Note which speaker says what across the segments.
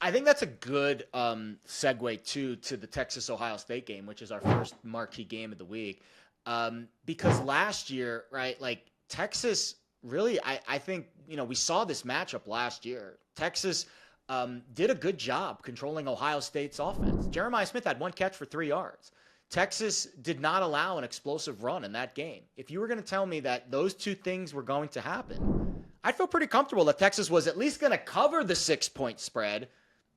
Speaker 1: I think that's a good segue to the Texas-Ohio State game, which is our first marquee game of the week. Because last year, right, like Texas really, I think, we saw this matchup last year. Texas did a good job controlling Ohio State's offense. Jeremiah Smith had 1 catch for 3 yards. Texas did not allow an explosive run in that game. If you were going to tell me that those two things were going to happen, I'd feel pretty comfortable that Texas was at least going to cover the 6-point spread.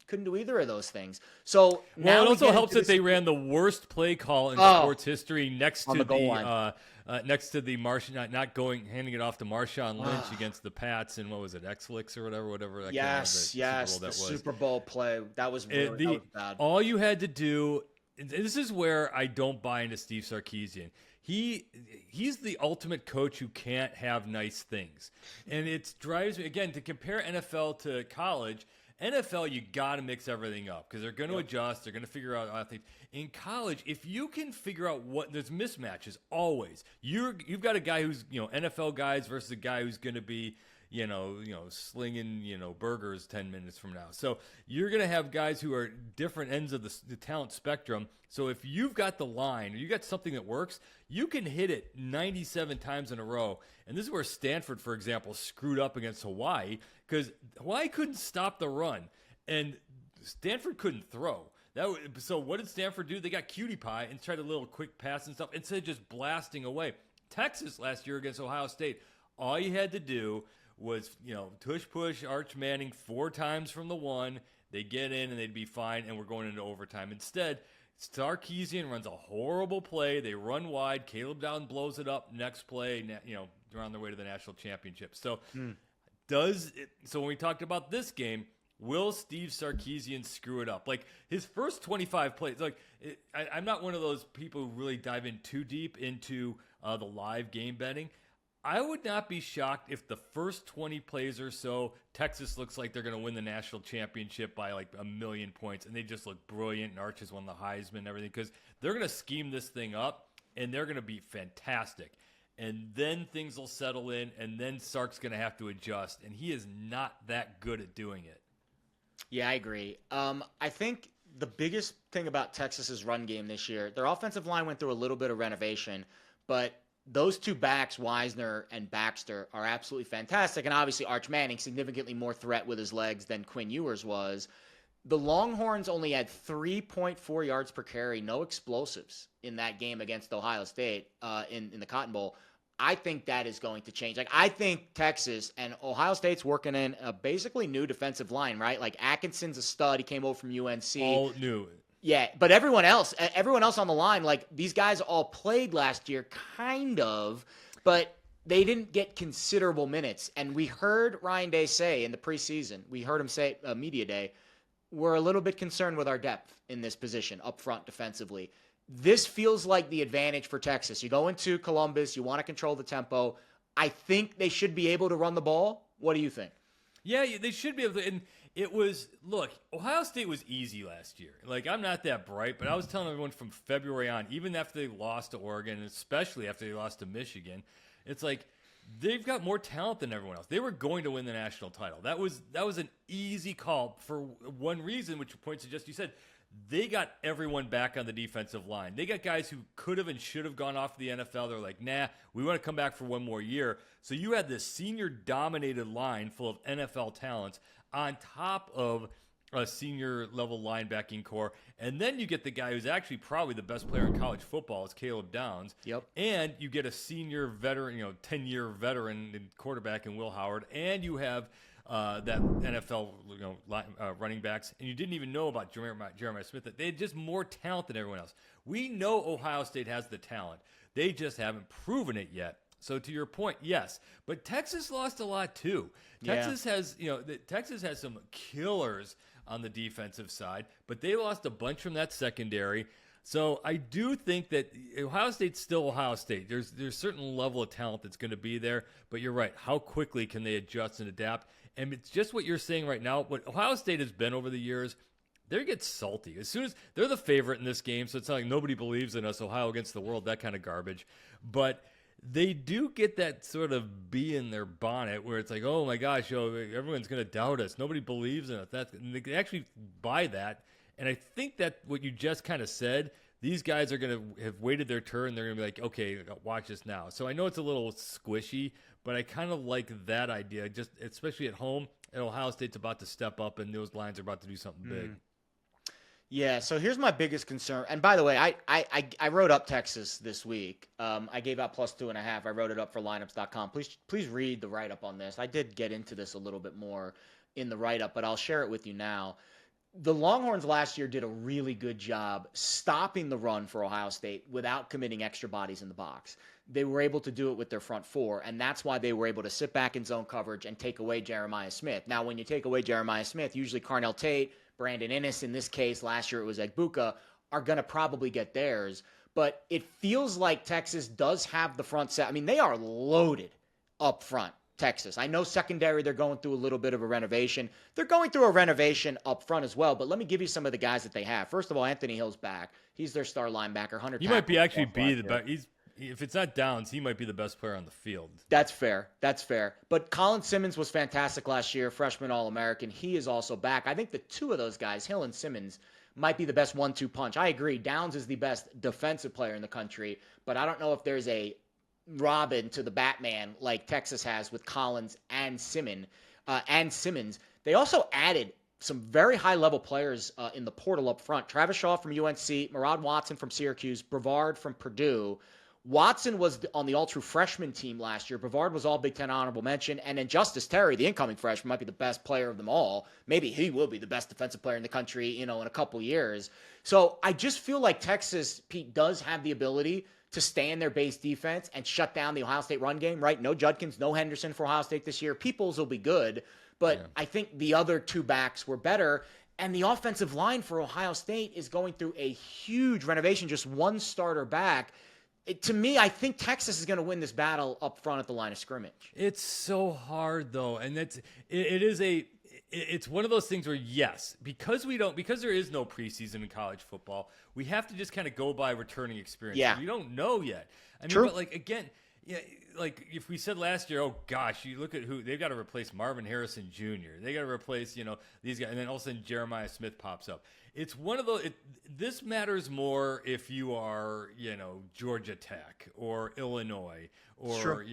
Speaker 1: Couldn't do either of those things. So now
Speaker 2: it also helps that they ran the worst play call in sports history next to the Marshawn, not going, handing it off to Marshawn Lynch against the Pats in, what was it, X-Flix or whatever.
Speaker 1: Yes, the Super Bowl play. That was really that was bad.
Speaker 2: All you had to do, and this is where I don't buy into Steve Sarkisian. He's the ultimate coach who can't have nice things. And it drives me, again, to compare NFL to college. NFL, you got to mix everything up because they're going to adjust. They're going to figure out things. In college, if you can figure out there's mismatches always. You've got a guy who's, NFL guys versus a guy who's going to be, slinging, burgers 10 minutes from now. So you're going to have guys who are different ends of the talent spectrum. So if you've got the line or you got something that works, you can hit it 97 times in a row. And this is where Stanford, for example, screwed up against Hawaii because Hawaii couldn't stop the run and Stanford couldn't throw. So what did Stanford do? They got cutie pie and tried a little quick pass and stuff instead of just blasting away. Texas last year against Ohio State, all you had to do was, tush push Arch Manning 4 times from the 1. They get in and they'd be fine, and we're going into overtime. Instead, Sarkisian runs a horrible play. They run wide. Caleb Downs blows it up. Next play, they're on their way to the national championship. So, so when we talked about this game, will Steve Sarkisian screw it up? Like his first 25 plays, I'm not one of those people who really dive in too deep into the live game betting. I would not be shocked if the first 20 plays or so, Texas looks like they're going to win the national championship by like 1,000,000 points, and they just look brilliant, and Arch has won the Heisman and everything, because they're going to scheme this thing up, and they're going to be fantastic. And then things will settle in, and then Sark's going to have to adjust, and he is not that good at doing it.
Speaker 1: Yeah, I agree. I think the biggest thing about Texas's run game this year, their offensive line went through a little bit of renovation, but those two backs, Wisner and Baxter, are absolutely fantastic. And obviously Arch Manning, significantly more threat with his legs than Quinn Ewers was. The Longhorns only had 3.4 yards per carry, no explosives in that game against Ohio State in the Cotton Bowl. I think that is going to change. I think Texas and Ohio State's working in a basically new defensive line, right? Like Atkinson's a stud. He came over from UNC.
Speaker 2: All new.
Speaker 1: Yeah, but everyone else on the line, like these guys all played last year, kind of, but they didn't get considerable minutes. And we heard Ryan Day say in the preseason, we heard him say media day, we're a little bit concerned with our depth in this position up front defensively. This feels like the advantage for Texas. You go into Columbus, you want to control the tempo. I think they should be able to run the ball. What do you think?
Speaker 2: Yeah, they should be able to. And Ohio State was easy last year. Like, I'm not that bright, but I was telling everyone from February on, even after they lost to Oregon, and especially after they lost to Michigan, it's like they've got more talent than everyone else. They were going to win the national title. That was an easy call for one reason, which points to just you said. They got everyone back on the defensive line. They got guys who could have and should have gone off to the NFL. They're like, nah, we want to come back for one more year. So you had this senior-dominated line full of NFL talents on top of a senior-level linebacking core. And then you get the guy who's actually probably the best player in college football is Caleb Downs.
Speaker 1: Yep.
Speaker 2: And you get a senior veteran, 10-year veteran quarterback in Will Howard. And you have that NFL running backs, and you didn't even know about Jeremiah Smith. They had just more talent than everyone else. We know Ohio State has the talent. They just haven't proven it yet. So to your point, yes, but Texas lost a lot too. Texas has some killers on the defensive side, but they lost a bunch from that secondary. So I do think that Ohio State's still Ohio State. There's a certain level of talent that's going to be there, but you're right. How quickly can they adjust and adapt? And it's just what you're saying right now. What Ohio State has been over the years, they get salty. As soon as they're the favorite in this game, so it's not like nobody believes in us, Ohio against the world, that kind of garbage. But they do get that sort of bee in their bonnet where it's like, oh my gosh, everyone's going to doubt us. Nobody believes in us. And they actually buy that. And I think that what you just kind of said, these guys are going to have waited their turn. They're going to be like, okay, watch this now. So I know it's a little squishy, but I kind of like that idea, just especially at home. And Ohio State's about to step up, and those lines are about to do something big.
Speaker 1: Yeah, so here's my biggest concern. And by the way, I wrote up Texas this week. I gave out +2.5. I wrote it up for lineups.com. Please read the write-up on this. I did get into this a little bit more in the write-up, but I'll share it with you now. The Longhorns last year did a really good job stopping the run for Ohio State without committing extra bodies in the box. They were able to do it with their front four, and that's why they were able to sit back in zone coverage and take away Jeremiah Smith. Now, when you take away Jeremiah Smith, usually Carnell Tate, Brandon Innes, in this case, last year it was Egbuka, are going to probably get theirs. But it feels like Texas does have the front set. I mean, they are loaded up front, Texas. I know secondary, they're going through a little bit of a renovation. They're going through a renovation up front as well. But let me give you some of the guys that they have. First of all, Anthony Hill's back. He's their star linebacker. 100.
Speaker 2: He might be actually be the best. If it's not Downs, he might be the best player on the field.
Speaker 1: That's fair. But Colin Simmons was fantastic last year, freshman All-American. He is also back. I think the two of those guys, Hill and Simmons, might be the best 1-2 punch. I agree. Downs is the best defensive player in the country, but I don't know if there's a Robin to the Batman like Texas has with Collins and Simmons. They also added some very high-level players in the portal up front. Travis Shaw from UNC, Murad Watson from Syracuse, Brevard from Purdue. Watson was on the all-true freshman team last year. Brevard was all Big Ten honorable mention. And then Justice Terry, the incoming freshman, might be the best player of them all. Maybe he will be the best defensive player in the country, in a couple years. So I just feel like Texas, Pete, does have the ability to stay in their base defense and shut down the Ohio State run game, right? No Judkins, no Henderson for Ohio State this year. Peoples will be good, but I think the other two backs were better. And the offensive line for Ohio State is going through a huge renovation, just one starter back. To me, I think Texas is going to win this battle up front at the line of scrimmage.
Speaker 2: It's so hard though, and it's one of those things where yes, because there is no preseason in college football, we have to just kind of go by returning experience.
Speaker 1: Yeah,
Speaker 2: we don't know yet. I mean,
Speaker 1: True.
Speaker 2: But again, yeah, like if we said last year, oh gosh, you look at who they've got to replace Marvin Harrison Jr. They got to replace these guys, and then all of a sudden Jeremiah Smith pops up. It's one of those. This matters more if you are, Georgia Tech or Illinois or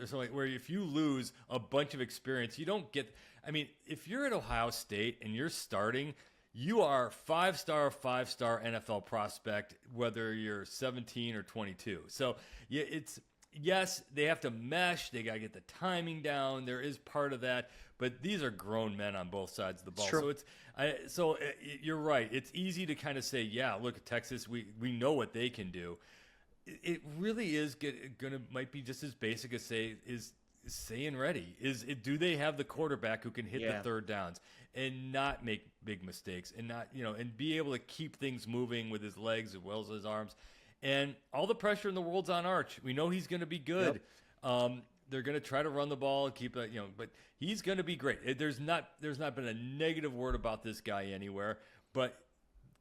Speaker 2: something where if you lose a bunch of experience, you don't get. I mean, if you're at Ohio State and you're starting, you are five-star NFL prospect, whether you're 17 or 22. So yeah, yes, they have to mesh. They got to get the timing down. There is part of that, but these are grown men on both sides of the ball.
Speaker 1: Sure.
Speaker 2: So you're right. It's easy to kind of say, yeah, look at Texas. We know what they can do. It really is might be just as basic as staying ready. Do they have the quarterback who can hit the third downs and not make big mistakes and not and be able to keep things moving with his legs as well as his arms. And all the pressure in the world's on Arch. We know he's going to be good. Yep. They're going to try to run the ball and keep it, but he's going to be great. There's not been a negative word about this guy anywhere. But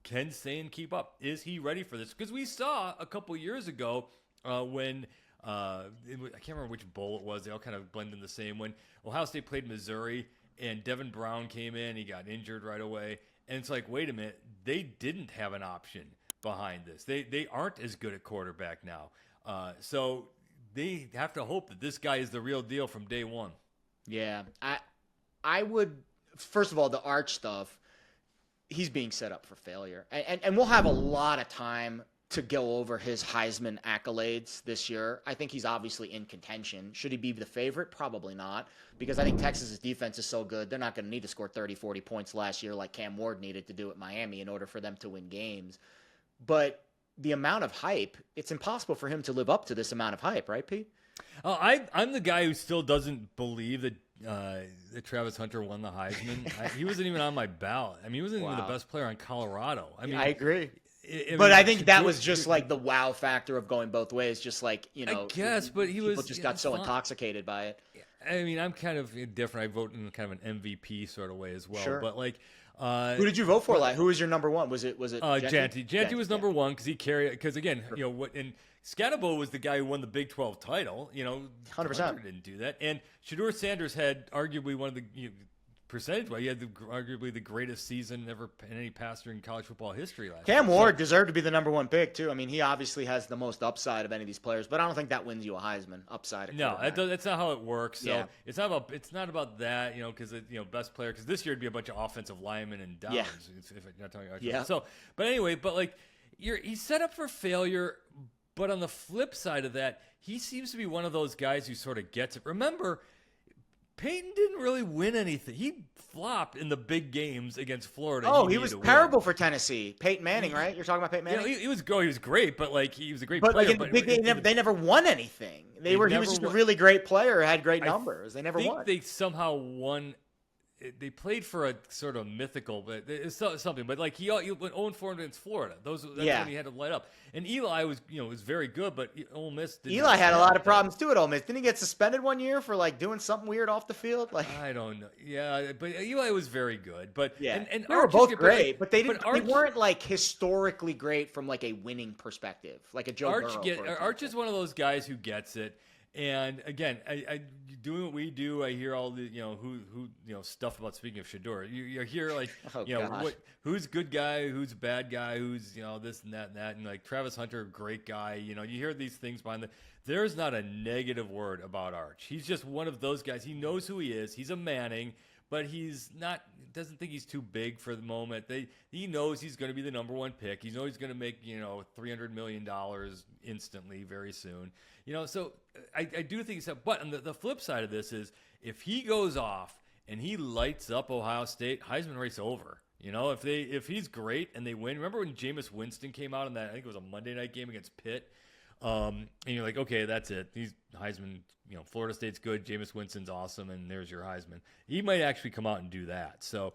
Speaker 2: can Sane keep up? Is he ready for this? Because we saw a couple years ago when I can't remember which bowl it was. They all kind of blend in the same. When Ohio State played Missouri and Devin Brown came in, he got injured right away. And it's like, wait a minute, they didn't have an option behind this. They aren't as good at quarterback now. So they have to hope that this guy is the real deal from day one.
Speaker 1: Yeah. I would, first of all, the Arch stuff, he's being set up for failure. And we'll have a lot of time to go over his Heisman accolades this year. I think he's obviously in contention. Should he be the favorite? Probably not, because I think Texas's defense is so good. They're not going to need to score 30, 40 points last year like Cam Ward needed to do at Miami in order for them to win games. But the amount of hype, it's impossible for him to live up to this amount of hype, right, Pete?
Speaker 2: I'm the guy who still doesn't believe that Travis Hunter won the Heisman. He wasn't even on my ballot. I mean, he wasn't even the best player on Colorado. I mean,
Speaker 1: I agree. But I think that was just like the wow factor of going both ways. Just like,
Speaker 2: I guess, but people
Speaker 1: just got so intoxicated by it.
Speaker 2: I mean, I'm kind of different. I vote in kind of an MVP sort of way as well.
Speaker 1: Sure.
Speaker 2: But
Speaker 1: Who did you vote for? Like, who was your number one? Was it
Speaker 2: Janty? Janty was number one because he carried. Because again, and Scatabo was the guy who won the Big 12 title.
Speaker 1: 100%
Speaker 2: didn't do that. And Shedeur Sanders had arguably one of the percentage-wise, he had arguably the greatest season ever in any passer in college football history last year.
Speaker 1: Cam Ward deserved to be the number one pick too. I mean, he obviously has the most upside of any of these players, but I don't think that wins you a Heisman upside.
Speaker 2: No, that's not how it works. So it's not about that, because best player. Because this year it'd be a bunch of offensive linemen and downs. If I'm not talking about So, but anyway, he's set up for failure. But on the flip side of that, he seems to be one of those guys who sort of gets it. Remember, Peyton didn't really win anything. He flopped in the big games against Florida.
Speaker 1: Oh, he was terrible for Tennessee. Peyton Manning, right? You're talking about Peyton Manning?
Speaker 2: He was great, but he was a great player.
Speaker 1: Like in the big game, they never won anything. He was just a really great player, had great numbers. They never won.
Speaker 2: They somehow won. They played for a sort of mythical, but it's something. But he went 0-4 against Florida. That's when he had to light up. And Eli was very good, but Ole Miss didn't.
Speaker 1: Eli had a lot of problems too at Ole Miss. Didn't he get suspended one year for doing something weird off the field?
Speaker 2: I don't know. Yeah, but Eli was very good. But and
Speaker 1: they were both great, but they weren't historically great from a winning perspective, like a Joe Burrow.
Speaker 2: Arch is one of those guys who gets it. And again, I doing what we do. I hear all the who stuff about speaking of Shedeur. You hear who's good guy, who's bad guy, who's this and that, and Travis Hunter, great guy. You hear these things behind the. There's not a negative word about Arch. He's just one of those guys. He knows who he is. He's a Manning, but he's not. Doesn't think he's too big for the moment. He knows he's going to be the number one pick. He knows he's going to make $300 million instantly very soon. So I do think so. But on the flip side of this is if he goes off and he lights up Ohio State, Heisman race over. If he's great and they win. Remember when Jameis Winston came out in that? I think it was a Monday night game against Pitt. And you're like, okay, that's it. He's Heisman. Florida State's good. Jameis Winston's awesome, and there's your Heisman. He might actually come out and do that. So,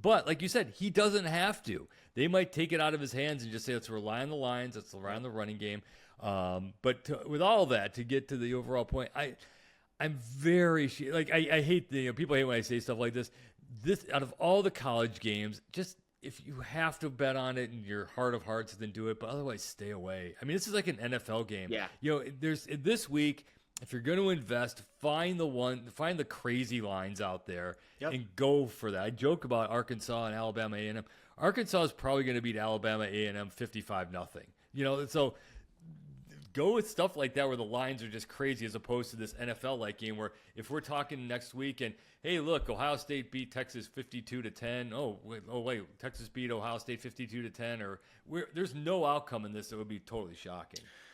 Speaker 2: but like you said, he doesn't have to. They might take it out of his hands and just say, let's rely on the lines. Let's rely on the running game. But with all that, to get to the overall point, I'm very I hate people hate when I say stuff like this. This out of all the college games, just if you have to bet on it in your heart of hearts, then do it. But otherwise, stay away. I mean, this is like an NFL game.
Speaker 1: Yeah.
Speaker 2: There's this week. If you're going to invest, find the crazy lines out there and go for that. I joke about Arkansas and Alabama A&M. Arkansas is probably going to beat Alabama A&M 55-0. So go with stuff like that where the lines are just crazy as opposed to this NFL-like game where if we're talking next week and, hey, look, Ohio State beat Texas 52-10. Oh, wait, Texas beat Ohio State 52-10. Or there's no outcome in this that would be totally shocking.